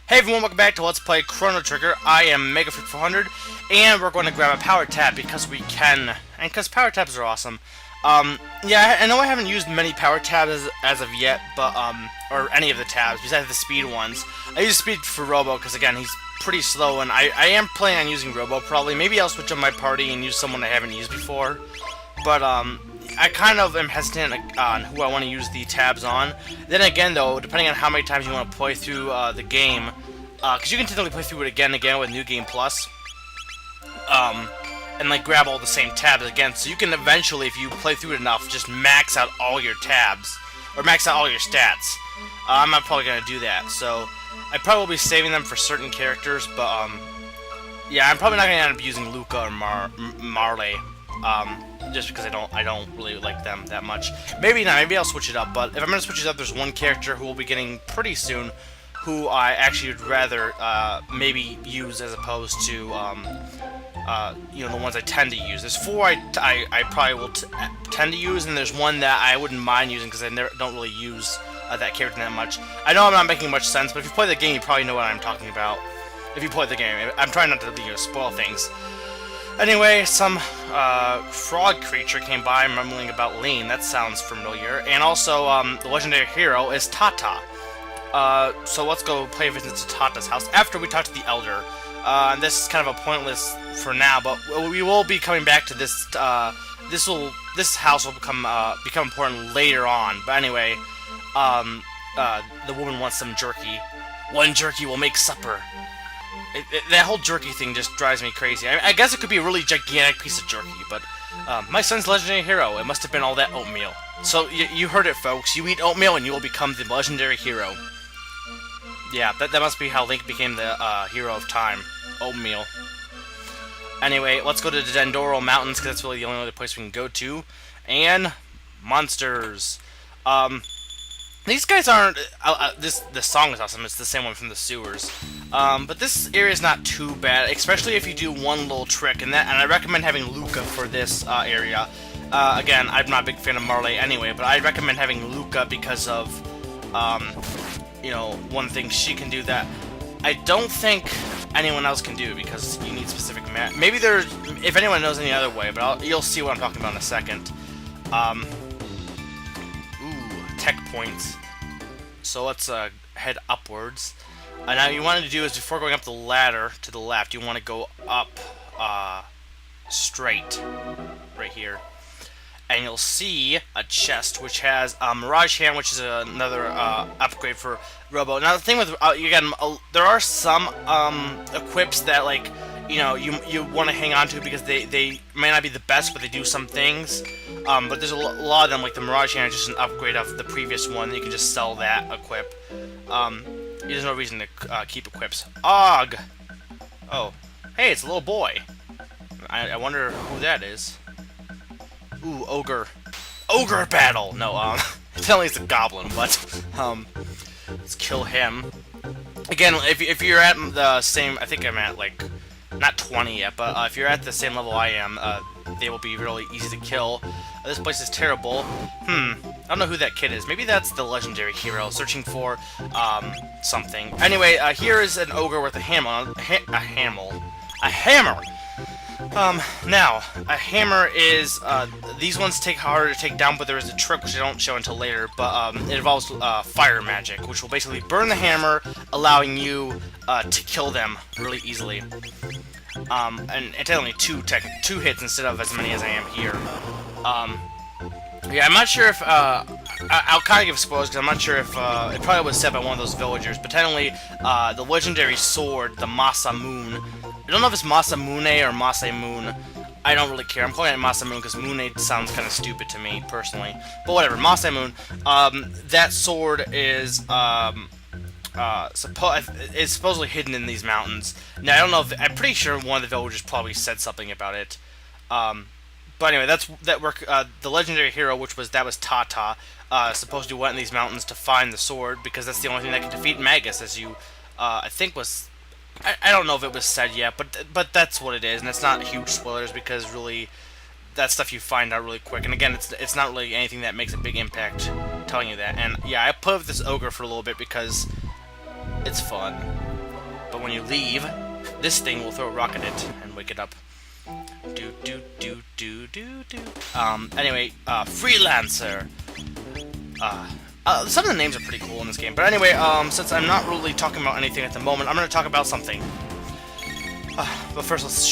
Hey everyone, welcome back to Let's Play Chrono Trigger. I am MegaFreak400, and we're going to grab a power tab because we can, and because power tabs are awesome. Yeah, I know I haven't used many power tabs as of yet, but, or any of the tabs, besides the speed ones. I use speed for Robo, because again, he's pretty slow, and I am planning on using Robo, probably. Maybe I'll switch up my party and use someone I haven't used before. But, I kind of am hesitant on who I want to use the tabs on. Then again, though, depending on how many times you want to play through the game, because you can technically play through it again and again with New Game Plus, and like grab all the same tabs again. So you can eventually, if you play through it enough, just max out all your tabs or max out all your stats. I'm not probably gonna do that, so I probably will be saving them for certain characters. But yeah, I'm probably not gonna end up using Luca or Marley. Just because I don't really like them that much. Maybe not, maybe I'll switch it up, but if I'm going to switch it up, there's one character who will be getting pretty soon, who I actually would rather, maybe use as opposed to, you know, the ones I tend to use. There's four I probably will tend to use, and there's one that I wouldn't mind using because I don't really use, that character that much. I know I'm not making much sense, but if you play the game, you probably know what I'm talking about. If you play the game. I'm trying not to, you know, spoil things. Anyway, some frog creature came by mumbling about Lean. That sounds familiar. And also, the legendary hero is Tata. So let's go pay a visit to Tata's house after we talk to the Elder. And this is kind of a pointless for now, but we will be coming back to this. This house will become important later on. But anyway, the woman wants some jerky. One jerky will make supper. That whole jerky thing just drives me crazy. I guess it could be a really gigantic piece of jerky, but my son's legendary hero. It must have been all that oatmeal. So you heard it, folks. You eat oatmeal and you will become the legendary hero. Yeah, that must be how Link became the hero of time. Oatmeal. Anyway, let's go to the Denadoro Mountains because that's really the only other place we can go to. And monsters. These guys aren't. This song is awesome. It's the same one from the sewers. But this area is not too bad, especially if you do one little trick, and I recommend having Luca for this area. Again, I'm not a big fan of Marley anyway, but I recommend having Luca because of, you know, one thing she can do that I don't think anyone else can do because you need specific maybe there's, if anyone knows any other way, but you'll see what I'm talking about in a second. Tech points. So let's head upwards. Now you want to do is before going up the ladder to the left, you want to go up straight right here, and you'll see a chest which has Mirage Hand, which is another upgrade for Robo. Now the thing with again, there are some equips that, like, you know, you want to hang on to because they may not be the best, but they do some things. But there's a lot of them, like the Mirage Hand is just an upgrade of the previous one. You can just sell that equip. There's no reason to keep equips. Og! Oh. Hey, it's a little boy. I wonder who that is. Ooh, ogre. Ogre battle! No, apparently it's a goblin, but, let's kill him. Again, if you're at the same, I think I'm at, like, not 20 yet, but if you're at the same level I am, they will be really easy to kill. This place is terrible. I don't know who that kid is. Maybe that's the legendary hero searching for something. Anyway, here is an ogre with a hammer. A hammer. Now a hammer is these ones take harder to take down, but there is a trick which I don't show until later. But it involves fire magic, which will basically burn the hammer, allowing you to kill them really easily. And it's only two hits instead of as many as I am here. Yeah, I'm not sure if, I'll kind of give spoilers because I'm not sure if, it probably was said by one of those villagers, but technically, the legendary sword, the Masamune, I don't know if it's Masamune or Masamune, I don't really care, I'm calling it Masamune because Mune sounds kind of stupid to me, personally, but whatever, Masamune, that sword is, it's supposedly hidden in these mountains. Now, I don't know if, I'm pretty sure one of the villagers probably said something about it, but anyway, the legendary hero, that was Tata, supposed to went in these mountains to find the sword, because that's the only thing that can defeat Magus, as you, I think was, I don't know if it was said yet, but that's what it is, and it's not huge spoilers, because really, that stuff you find out really quick, and again, it's not really anything that makes a big impact telling you that, and yeah, I put up this ogre for a little bit, because It's fun. But when you leave, this thing will throw a rock at it and wake it up. Do do do do do do. Anyway, Freelancer. Some of the names are pretty cool in this game. But anyway, since I'm not really talking about anything at the moment, I'm going to talk about something. But first, let's.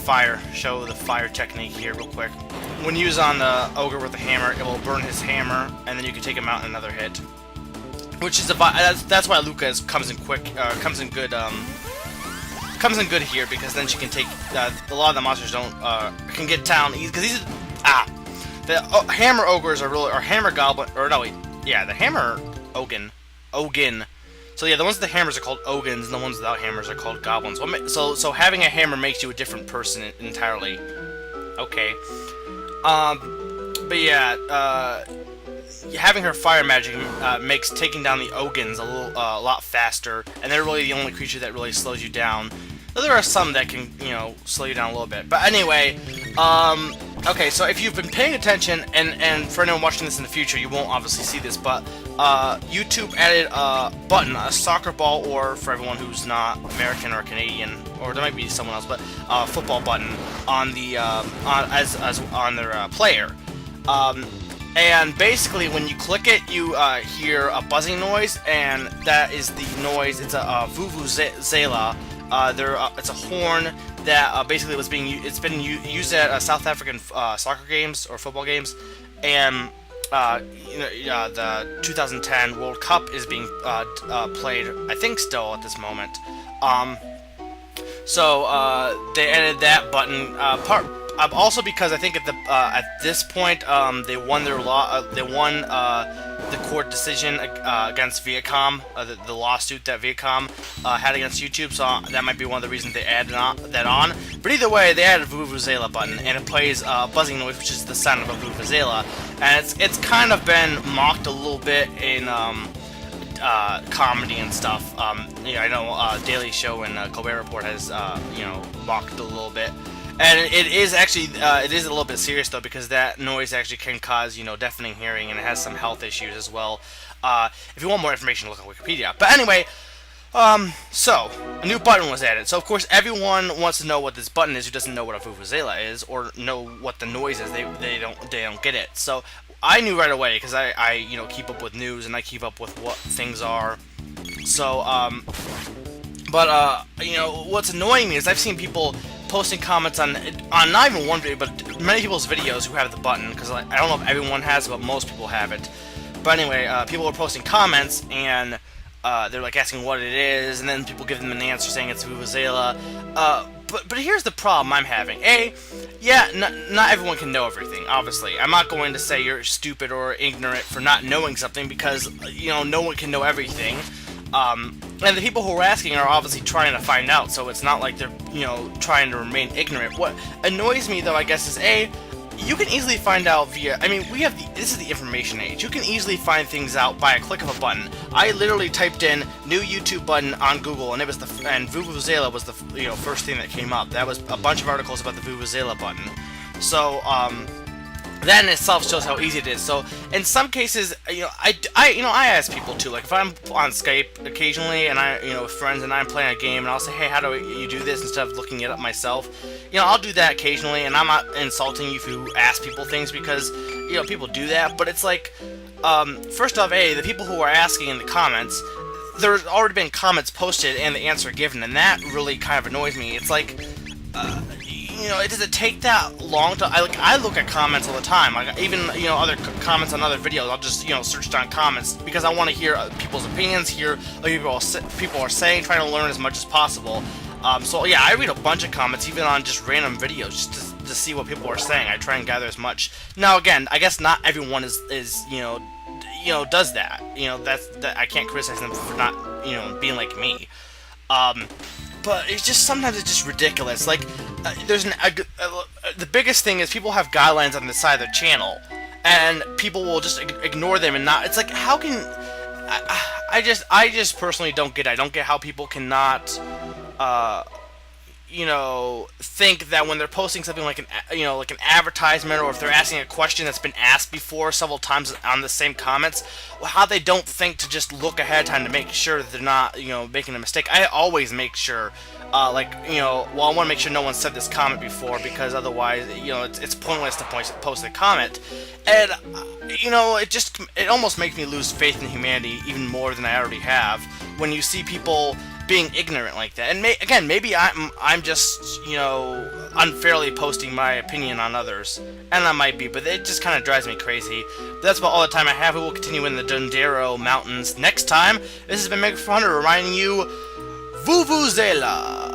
Fire. Show the fire technique here real quick. When you use on the ogre with the hammer, it will burn his hammer, and then you can take him out in another hit. Which is that's why Luca comes in good here, because then she can take a lot of the monsters can get down easy, because the hammer ogres or hammer goblin, or no wait, yeah, the hammer ogin. So yeah, the ones with the hammers are called ogins, and the ones without hammers are called goblins. So having a hammer makes you a different person entirely. Okay. But yeah, having her fire magic makes taking down the ogins a lot faster, and they're really the only creature that really slows you down. Though there are some that can, slow you down a little bit. But anyway, okay, so if you've been paying attention, and for anyone watching this in the future, you won't obviously see this, but YouTube added a button, a soccer ball, or for everyone who's not American or Canadian, or there might be someone else, but a football button on the on their player. And basically, when you click it, you hear a buzzing noise, and that is the noise. It's a vuvuzela. It's a horn that basically was being used at South African soccer games or football games, and the 2010 World Cup is being played, I think, still at this moment. So they added that button also because I think at this point they won the court decision against Viacom, the lawsuit that Viacom had against YouTube, so that might be one of the reasons they added that on. But either way, they added a Vuvuzela button, and it plays a buzzing noise, which is the sound of a Vuvuzela, and it's kind of been mocked a little bit in comedy and stuff. I know Daily Show and Colbert Report has mocked it a little bit. And it is actually, it is a little bit serious though, because that noise actually can cause, deafening hearing, and it has some health issues as well. If you want more information, look on Wikipedia. But anyway, so a new button was added. So of course everyone wants to know what this button is who doesn't know what a vuvuzela is or know what the noise is. They don't get it. So I knew right away, because I keep up with news and I keep up with what things are. So what's annoying me is I've seen people posting comments on not even one video, but many people's videos who have the button, because I don't know if everyone has it, but most people have it. But anyway, people are posting comments, and they're like asking what it is, and then people give them an answer saying it's Vuvuzela. But here's the problem I'm having. Not everyone can know everything, obviously. I'm not going to say you're stupid or ignorant for not knowing something, because, no one can know everything. And the people who are asking are obviously trying to find out, so it's not like they're, trying to remain ignorant. What annoys me, though, I guess, is you can easily find out via, this is the information age. You can easily find things out by a click of a button. I literally typed in new YouTube button on Google, and and Vuvuzela was the, first thing that came up. That was a bunch of articles about the Vuvuzela button. So, that in itself shows how easy it is. So in some cases, I ask people too. Like if I'm on Skype occasionally, and with friends, and I'm playing a game, and I'll say, hey, how do you do this, instead of looking it up myself. I'll do that occasionally, and I'm not insulting you if you ask people things, because people do that. But it's like, first off, the people who are asking in the comments, there's already been comments posted and the answer given, and that really kind of annoys me. It's like, does it take that long to... I look at comments all the time. Like, even, other comments on other videos, I'll just, search down comments, because I want to hear people's opinions, hear what people are saying, trying to learn as much as possible. So, yeah, I read a bunch of comments, even on just random videos, just to see what people are saying. I try and gather as much. Now, again, I guess not everyone is does that. I can't criticize them for not, being like me. But it's just, sometimes it's just ridiculous. Like, the biggest thing is people have guidelines on the side of their channel, and people will just ignore them and not. It's like, how can I just personally don't get it. I don't get how people cannot you know, think that when they're posting something like like an advertisement, or if they're asking a question that's been asked before several times on the same comments, how they don't think to just look ahead of time to make sure that they're not, making a mistake. I always make sure, I want to make sure no one said this comment before, because otherwise, it's pointless to post a comment. And, it almost makes me lose faith in humanity even more than I already have when you see people being ignorant like that. And again, maybe I'm just, unfairly posting my opinion on others, and I might be, but it just kind of drives me crazy. But that's about all the time I have. We will continue in the Denadoro Mountains next time. This has been Mega400 reminding you, Vuvuzela!